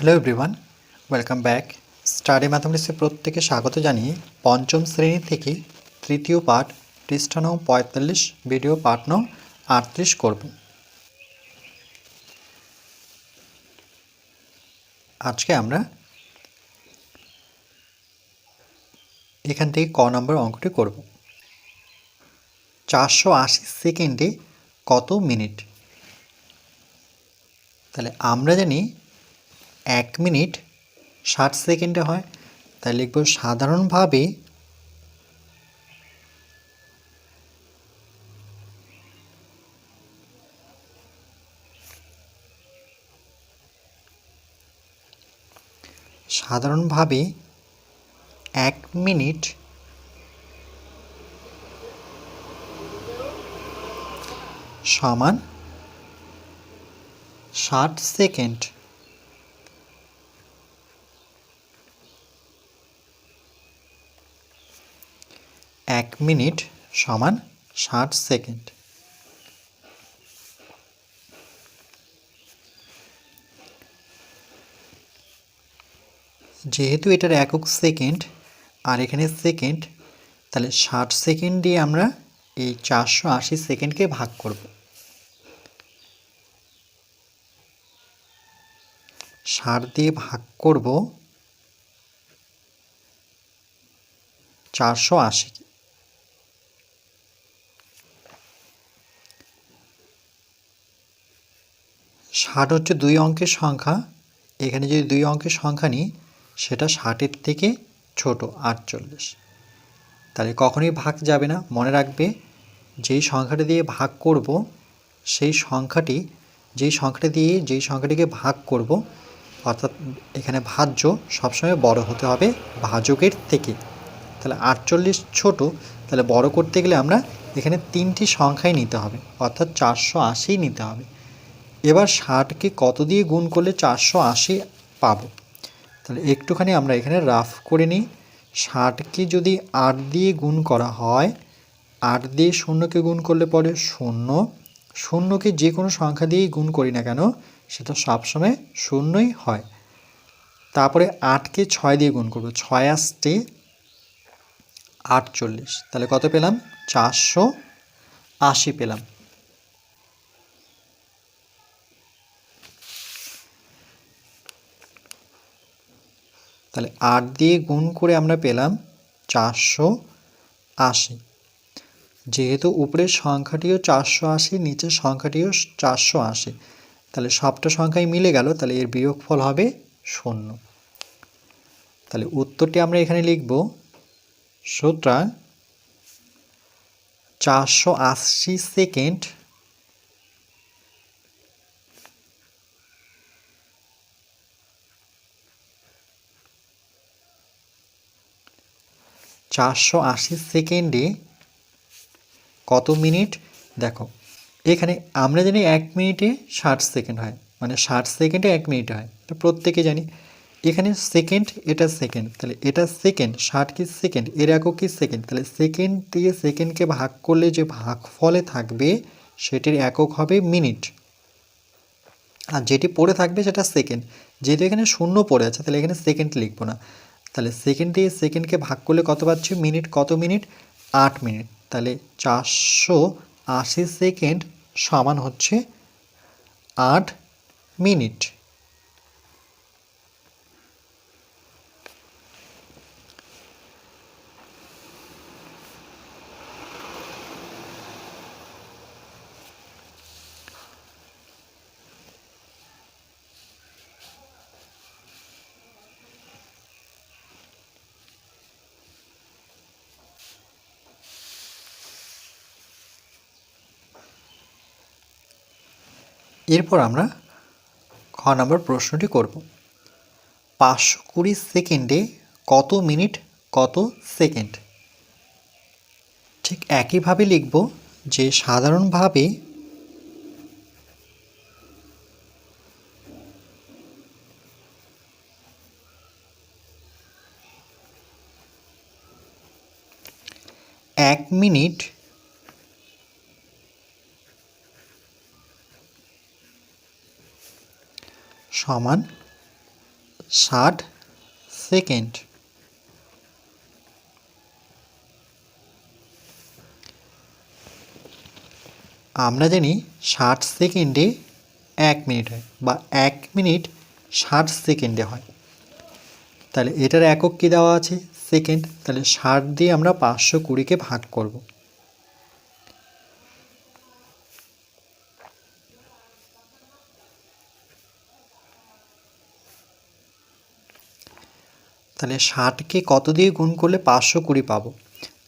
Hello everyone, welcome back. Study ম্যাথমেটিক্সে প্রত্যেকে স্বাগত জানিয়ে পঞ্চম শ্রেণী থেকে তৃতীয় পাঠ পৃষ্ঠা নং ৪৫ ভিডিও পাঠ নং ৩৮ করব। আজকে আমরা এখান থেকে ক নম্বর অঙ্কটি করব। 480 সেকেন্ডে কত মিনিট? তাহলে আমরা জানি 1 মিনিট 60 সেকেন্ডে হয়, তাই লিখব সাধারণভাবে সাধারণভাবে 1 মিনিট সমান 60 সেকেন্ড। এক মিনিট সমান 60 সেকেন্ড। যেহেতু এটার একক সেকেন্ড আর এখানে সেকেন্ড, তাহলে 60 সেকেন্ড দিয়ে আমরা এই 480 সেকেন্ডকে ভাগ করব। 60 দিয়ে ভাগ করব 480। ষাট হচ্ছে 2 অঙ্কের সংখ্যা, এখানে যদি 2 অঙ্কের সংখ্যা নিই সেটা 60-এর থেকে ছোট 48, তাহলে কখনোই ভাগ যাবে না। মনে রাখবে যেই সংখ্যাটা দিয়ে ভাগ করব সেই সংখ্যাটি যেই সংখ্যাটিকে ভাগ করব, অর্থাৎ এখানে ভাজ্য সবসময় বড় হতে হবে ভাজকের থেকে। তাহলে 48 ছোট, তাহলে বড় করতে গেলে আমরা এখানে 3টি সংখ্যাই নিতে হবে, অর্থাৎ 480 নিতে হবে। এবার 60কে কত দিয়ে গুণ করলে 480 পাবো? তাহলে একটুখানি আমরা এখানে রাফ করে নিই। 60কে যদি 8 দিয়ে গুণ করা হয়, 8 দিয়ে 0কে গুণ করলে পরে 0, 0কে যে কোনো সংখ্যা দিয়েই গুণ করি না কেন সেটা সবসময় 0ই হয়। তারপরে 8কে 6 দিয়ে গুণ করব, 6 আসতে 48, তাহলে কত পেলাম? 480 পেলাম। তাহলে 8 দিয়ে গুণ করে আমরা পেলাম 480। যেহেতু উপরের সংখ্যাটিও 480, নিচের সংখ্যাটিও 480, তাহলে সবটা সংখ্যাই মিলে গেল, তাহলে এর বিয়োগফল হবে 0। তাহলে উত্তরটি আমরা এখানে লিখব, সুতরাং 480 সেকেন্ড সেকেন্ডে কত মিনিট? দেখো এখানে আমরা জানি 1 মিনিটে 60 সেকেন্ড হয়, মানে 60 সেকেন্ডে 1 মিনিট হয়, এটা প্রত্যেকে জানি। এখানে সেকেন্ড, এটা সেকেন্ড, তাহলে এটা সেকেন্ড, 60 কি সেকেন্ড, এর একক কি সেকেন্ড, তাহলে সেকেন্ড দিয়ে সেকেন্ডকে ভাগ করলে যে ভাগফলে থাকবে সেটির একক হবে মিনিট, আর যেটি পড়ে থাকবে সেটা সেকেন্ড। যেহেতু এখানে 0 পড়ে আছে তাহলে এখানে সেকেন্ড লিখবো না, তাহলে সেকেন্ড দিয়ে সেকেন্ডকে ভাগ করলে কত পাচ্ছি? মিনিট। কত মিনিট? 8 মিনিট। তাহলে 480 সেকেন্ড সমান হচ্ছে 8 মিনিট। এরপর আমরা খ নম্বর প্রশ্নটি করব। 520 সেকেন্ডে কত মিনিট কত সেকেন্ড? ঠিক একইভাবে লিখব যে সাধারণভাবে 1 মিনিট সমান 60 সেকেন্ড। আমরা জানি 60 সেকেন্ডে 1 মিনিট হয়, বা 1 মিনিট 60 সেকেন্ডে হয়। তাহলে এটার একক কী দেওয়া আছে? সেকেন্ড। তাহলে 60 দিয়ে আমরা 520কে ভাগ করব। তাহলে 60কে কত দিয়ে গুণ করলে 520 পাবো?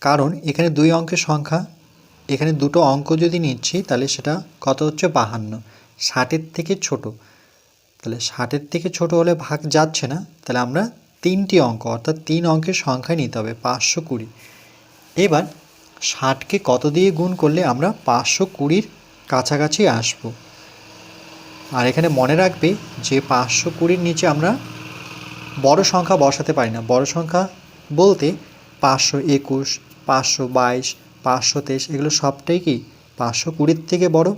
কারণ এখানে 2 অঙ্কের সংখ্যা, এখানে দুটো অঙ্ক যদি নিচ্ছি তাহলে সেটা কত হচ্ছে? 52। 60-এর থেকে ছোট, তাহলে 60-এর থেকে ছোট হলে ভাগ যাচ্ছে না, তাহলে আমরা 3টি অঙ্ক অর্থাৎ 3 অঙ্কের সংখ্যা নিতে হবে 520। এবার 60কে কত দিয়ে গুণ করলে আমরা 520-র কাছাকাছি আসব? আর এখানে মনে রাখবে যে 520-র নিচে আমরা বড় সংখ্যা বসাতে পারি না। বড় সংখ্যা বলতে 521, 522, 523 এগুলো সবটাই কি 520-র থেকে বড়,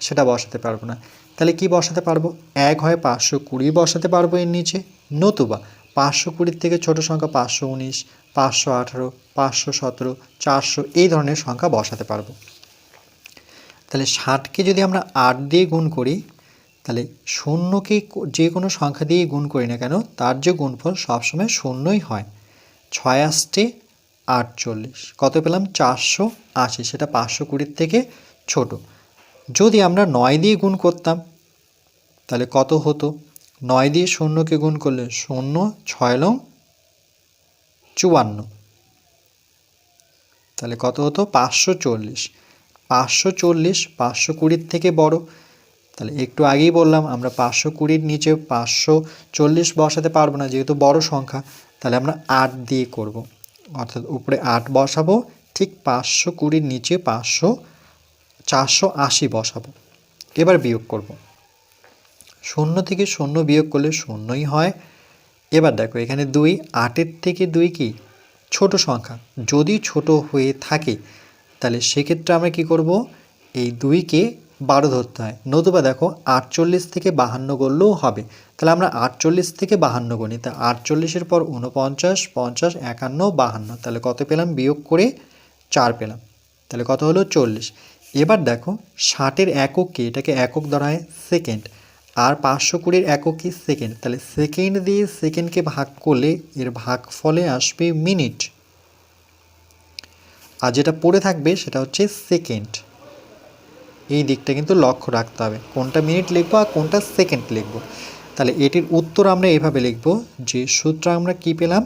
সেটা বসাতে পারবো না। তাহলে কি বসাতে পারবো? এক হয় 520 বসাতে পারবো এর নিচে, নতুবা 520-র থেকে ছোট সংখ্যা 519, 518, 517, 400 এই ধরনের সংখ্যা বসাতে পারবো। তাহলে 60কে যদি আমরা 8 দিয়ে গুণ করি, তাহলে শূন্যকে যে কোনো সংখ্যা দিয়ে গুণ করি না কেন, তার যে গুণফল সবসময় শূন্যই হয়। 6 8 48 কত পেলাম? 480, সেটা 520-র থেকে ছোট। যদি আমরা 9 দিয়ে গুণ করতাম তাহলে কত হতো? 9 দিয়ে শূন্যকে গুণ করলে 0, 6 লং 54, তাহলে কত হতো? 540। 540 520-র থেকে বড়, তাহলে একটু আগেই বললাম আমরা 520-র নিচে 540 বসাতে পারবো না যেহেতু বড় সংখ্যা, তাহলে আমরা 8 দিয়ে করব, অর্থাৎ উপরে 8 বসাবো, ঠিক 520-র নিচে 480 বসাবো। এবার বিয়োগ করব, 0 থেকে 0 বিয়োগ করলে 0ই হয়। এবার দেখো এখানে 2, 8-এর থেকে 2 কি ছোট সংখ্যা, যদি ছোট হয়ে থাকে তাহলে সেক্ষেত্রে আমরা কি করব? এই 2কে 12 ধরতে হয়, নতুবা দেখো 48 থেকে 52 করলেও হবে। তাহলে আমরা 48 থেকে 52 গণি, তা 48-এর পর 49, 50, 51, 52, তাহলে কত পেলাম? বিয়োগ করে 4 পেলাম, তাহলে কত হলো? 40। এবার দেখো 60-এর একক কি? এটাকে একক ধরা হয় সেকেন্ড, আর 520-র একক কি? সেকেন্ড। তাহলে সেকেন্ড দিয়ে সেকেন্ডকে ভাগ করলে এর ভাগফলে আসবে মিনিট, আর যেটা পড়ে থাকবে সেটা হচ্ছে সেকেন্ড। এই দিকটা কিন্তু লক্ষ্য রাখতে হবে, কোনটা মিনিট লিখবো আর কোনটা সেকেন্ড লিখবো। তাহলে এটির উত্তর আমরা এভাবে লিখব যে সূত্র আমরা কি পেলাম,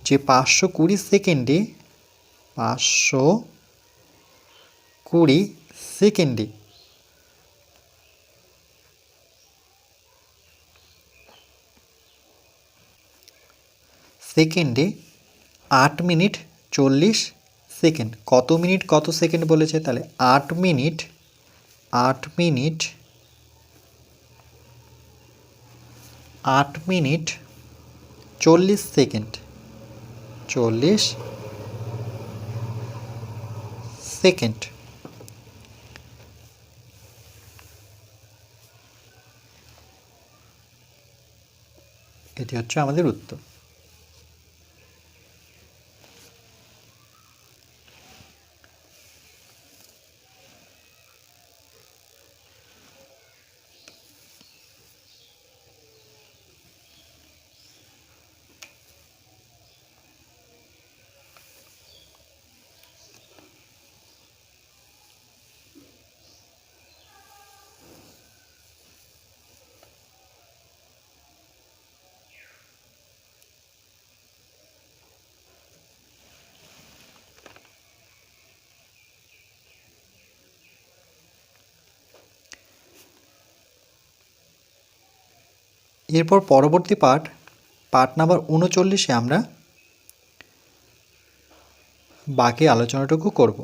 যে 520 সেকেন্ডে 520 সেকেন্ডে সেকেন্ডে 8 মিনিট 40 সেকেন্ড। কত মিনিট কত সেকেন্ড বলেছে? তাহলে 8 minute 8 minute 8 minute 40 second 40 second. এটি হচ্ছে আমাদের উত্তর। এরপর পরবর্তী পার্ট নাম্বার 39-এ আমরা বাকি আলোচনাটুকু করব।